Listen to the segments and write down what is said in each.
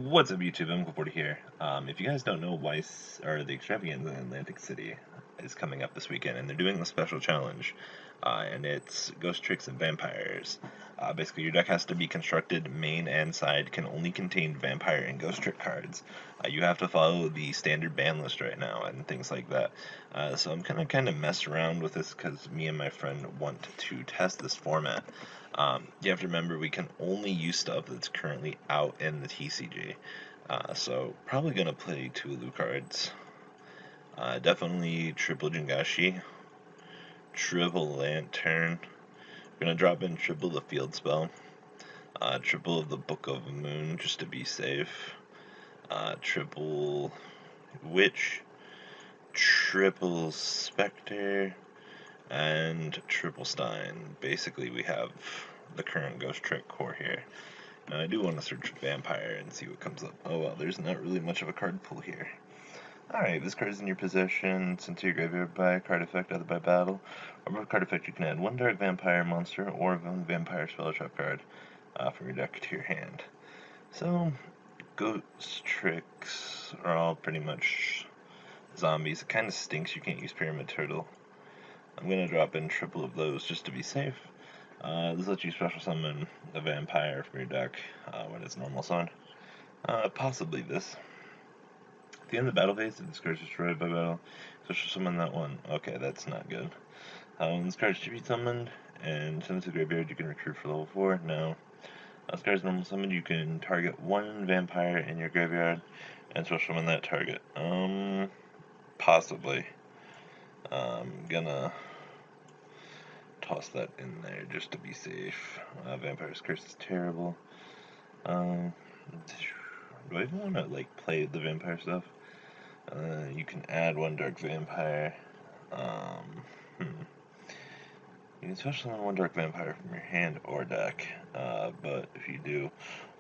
What's up, YouTube? I'm Cool here. If you guys don't know, the Extravaganza Atlantic City is coming up this weekend, and they're doing a special challenge, and it's Ghostricks and Vampires. Basically, your deck has to be constructed, main and side can only contain Vampire and Ghostrick cards. You have to follow the standard ban list right now, and things like that. So I'm gonna kind of mess around with this, because me and my friend want to test this format. You have to remember, we can only use stuff that's currently out in the TCG. So probably gonna play 2 Ulu cards. Definitely triple Jingashi, triple Lantern. Gonna drop in triple the Field Spell, triple of the Book of Moon just to be safe, triple Witch, triple Spectre, and triple Stein. Basically, we have the current Ghostrick core here. Now, I do want to search Vampire and see what comes up. Oh well, there's not really much of a card pool here. Alright, this card is in your possession. Sent to your graveyard by a card effect, either by battle or by card effect. You can add 1 dark vampire monster or 1 vampire spell trap card from your deck to your hand. So, Ghostricks are all pretty much zombies. It kind of stinks you can't use Pyramid Turtle. I'm going to drop in triple of those just to be safe. This lets you special summon a vampire from your deck when it's normal summon. Possibly this. At the end of the battle phase, if this card is destroyed by battle, special summon that one. Okay, that's not good. When this card should be summoned and sent to the graveyard, you can recruit for level 4. No. This card is normal summoned, you can target 1 vampire in your graveyard and special summon that target. Possibly. Gonna toss that in there just to be safe. Vampire's Curse is terrible. Do I even want to play the vampire stuff? You can add 1 dark vampire. You can special summon 1 dark vampire from your hand or deck, but if you do,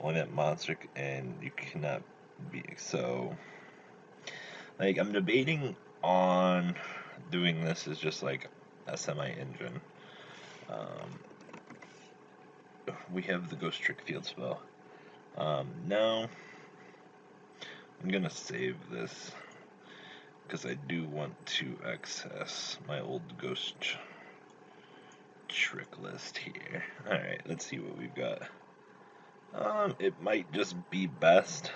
only that monster, and you cannot be. So, I'm debating on doing this as just a semi-engine. We have the Ghostrick Field Spell. Now, I'm gonna save this because I do want to access my old Ghostrick list here. Alright, let's see what we've got. It might just be best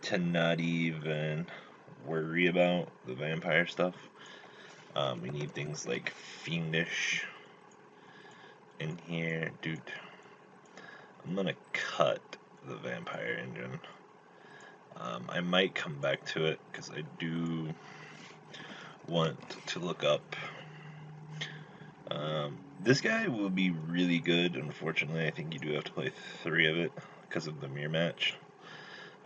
to not even worry about the vampire stuff. We need things like Fiendish in here. Dude, I'm gonna cut the vampire engine. I might come back to it because I do want to look up. This guy will be really good. Unfortunately, I think you do have to play 3 of it because of the mirror match.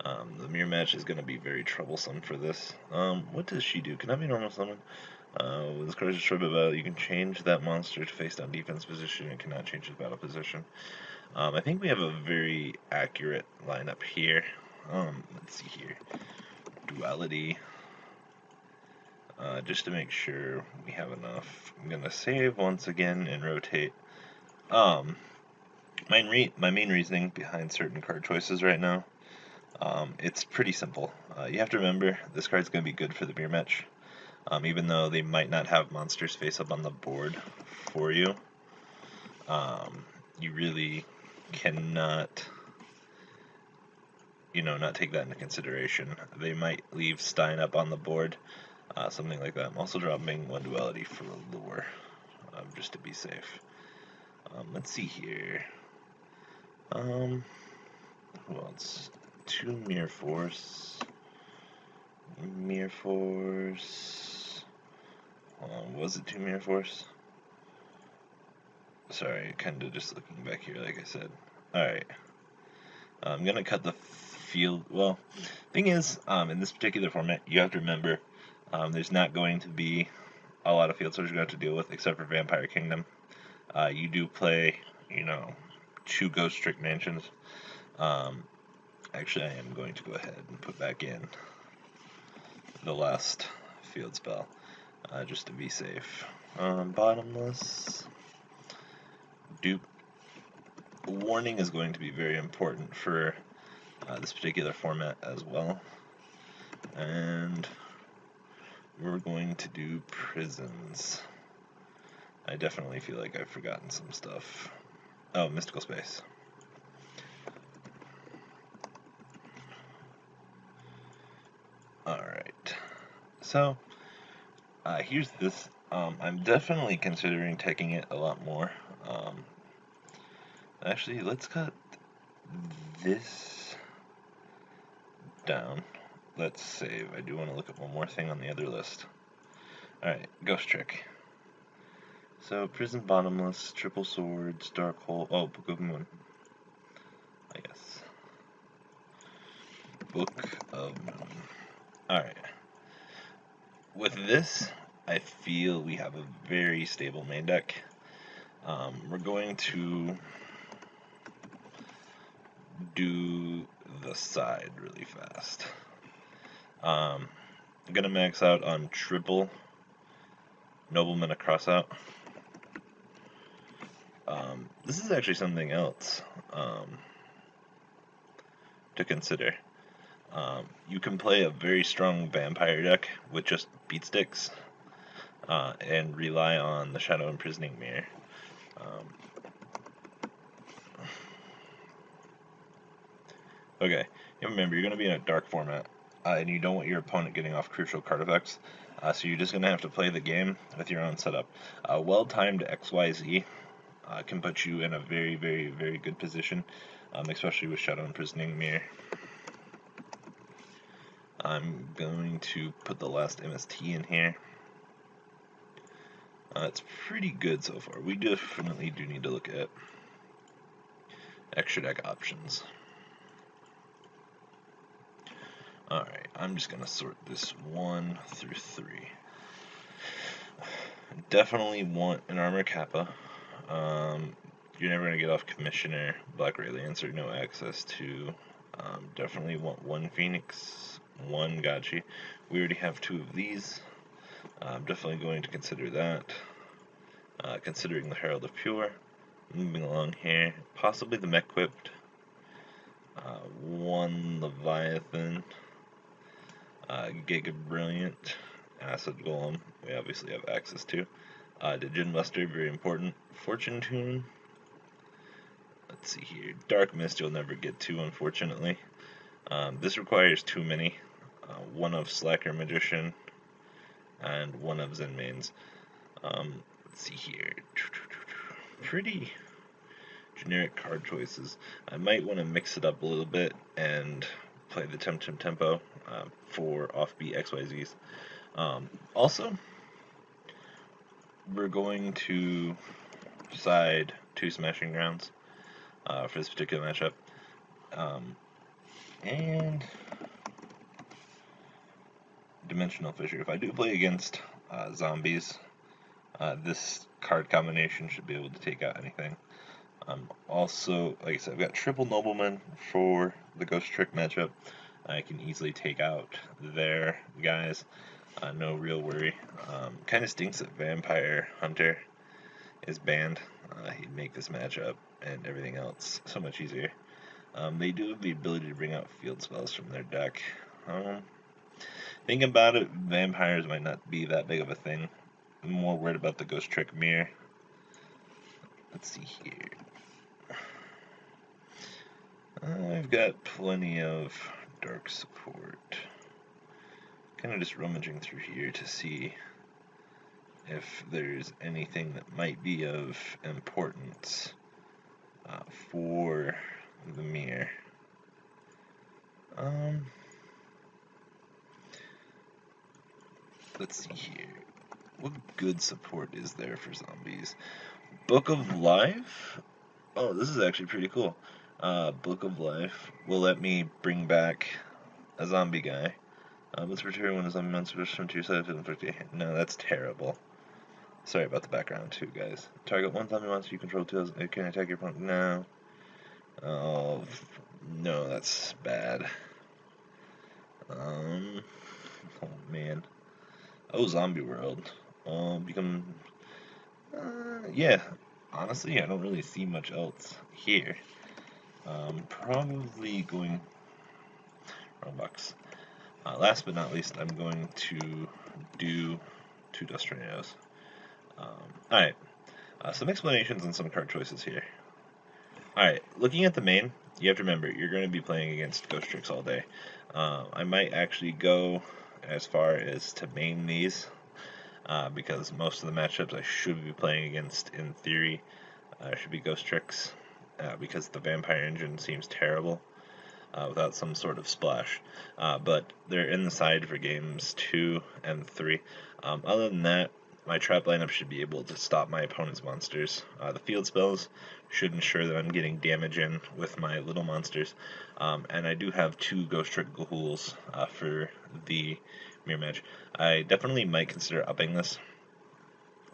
The mirror match is going to be very troublesome for this. What does she do? Can that be normal summon? When this card is destroyed by battle, you can change that monster to face down defense position and cannot change its battle position. I think we have a very accurate lineup here. Let's see here. Duality. Just to make sure we have enough. I'm going to save once again and rotate. My main reasoning behind certain card choices right now, it's pretty simple. You have to remember, this card's going to be good for the mirror match. Even though they might not have monsters face up on the board for you, you really cannot, not take that into consideration. They might leave Stein up on the board, something like that. I'm also dropping 1 duality for lure, just to be safe. Let's see here. Who else? 2 Mirror Force. Mirror Force. Was it 2 Mirror Force? Sorry, kind of just looking back here, like I said. Alright. I'm gonna cut the field. Well, thing is, in this particular format, you have to remember, there's not going to be a lot of field swords you're going to have to deal with, except for Vampire Kingdom. You do play, 2 Ghostrick mansions. Actually, I am going to go ahead and put back in the last field spell, just to be safe. Bottomless. Dupe. Warning is going to be very important for this particular format as well. And we're going to do prisons. I definitely feel like I've forgotten some stuff. Oh, mystical space. Alright. So, here's this. I'm definitely considering taking it a lot more. Actually, let's cut this down. Let's save. I do want to look at one more thing on the other list. Alright, Ghostrick. So, Prison Bottomless, Triple Swords, Dark Hole. Oh, Book of Moon. I guess. Book of Moon. Alright. With this, I feel we have a very stable main deck. We're going to do the side really fast. I'm going to max out on triple Nobleman across out. This is actually something else to consider. You can play a very strong vampire deck with just beat sticks and rely on the Shadow Imprisoning Mirror. Okay, remember, you're going to be in a dark format, and you don't want your opponent getting off crucial card effects, so you're just going to have to play the game with your own setup. Well-timed XYZ can put you in a very, very, very good position, especially with Shadow Imprisoning Mirror. I'm going to put the last MST in here. It's pretty good so far. We definitely do need to look at extra deck options. Alright, I'm just going to sort this 1 through 3. Definitely want an Armor Kappa. You're never going to get off Commissioner, Black Ray Lancer, no access to. Definitely want 1 Phoenix, 1 Gachi. We already have 2 of these. I'm definitely going to consider that. Considering the Herald of Pure. Moving along here, possibly the Mech-Quipped. 1 Leviathan. Giga Brilliant, Acid Golem, we obviously have access to. Djinn Buster, very important. Fortune Tune. Let's see here. Dark Mist, you'll never get to, unfortunately. This requires too many. 1 of Slacker Magician, and 1 of Zen Mains. Let's see here. Pretty generic card choices. I might want to mix it up a little bit and play the Temtem Tempo for offbeat XYZs. Also, we're going to side 2 Smashing Grounds for this particular matchup. And Dimensional Fissure. If I do play against zombies, this card combination should be able to take out anything. Also, like I said, I've got triple Nobleman for the Ghostrick matchup. I can easily take out their guys, no real worry. Kind of stinks that Vampire Hunter is banned. He'd make this matchup and everything else so much easier. They do have the ability to bring out field spells from their deck. Thinking about it, vampires might not be that big of a thing. I'm more worried about the Ghostrick Mirror. Let's see here. I've got plenty of dark support. Kind of just rummaging through here to see if there's anything that might be of importance for the mirror. Let's see here. What good support is there for zombies? Book of Life? Oh, this is actually pretty cool. Book of Life will let me bring back a zombie guy. Let's return when a zombie monster from to your side. No, that's terrible. Sorry about the background too, guys. Target 1 zombie monster you control 2. It can attack your opponent. No. Oh, no, that's bad. Oh man. Oh, Zombie World. Yeah. Honestly, I don't really see much else here. Probably going Wrong box. Last but not least, I'm going to do 2 Dust Tornadoes. Alright, some explanations and some card choices here. Alright, looking at the main, you have to remember, you're going to be playing against Ghostricks all day. I might actually go as far as to main these, because most of the matchups I should be playing against, in theory, should be Ghostricks, because the Vampire engine seems terrible without some sort of splash. But they're in the side for games 2 and 3. Other than that, my trap lineup should be able to stop my opponent's monsters. The field spells should ensure that I'm getting damage in with my little monsters. And I do have 2 Ghostrick Ghouls for the mirror match. I definitely might consider upping this,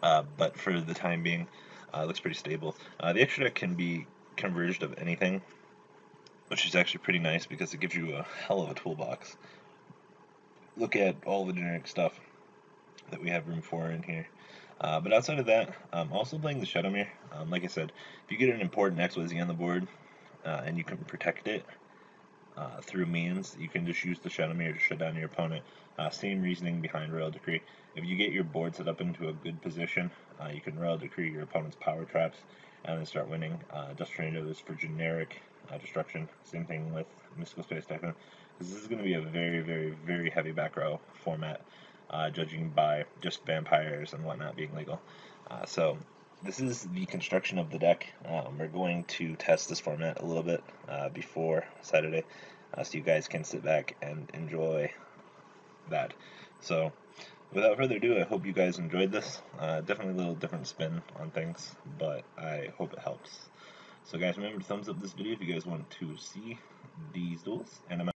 but for the time being, it looks pretty stable. The extra deck can be converged of anything, which is actually pretty nice because it gives you a hell of a toolbox. Look at all the generic stuff that we have room for in here. But outside of that, I'm also playing the Shadowmere. Like I said, if you get an important XYZ on the board and you can protect it through means, you can just use the Shadowmere to shut down your opponent. Same reasoning behind Royal Decree. If you get your board set up into a good position, you can Royal Decree your opponent's power traps and then start winning. Dust Tornadoes for generic destruction. Same thing with Mystical Space Typhoon. This is going to be a very, very, very heavy back row format, judging by just vampires and whatnot being legal. So this is the construction of the deck. We're going to test this format a little bit before Saturday, so you guys can sit back and enjoy that. So without further ado, I hope you guys enjoyed this. Definitely a little different spin on things, but I hope it helps. So guys, remember to thumbs up this video if you guys want to see these duels, and I'm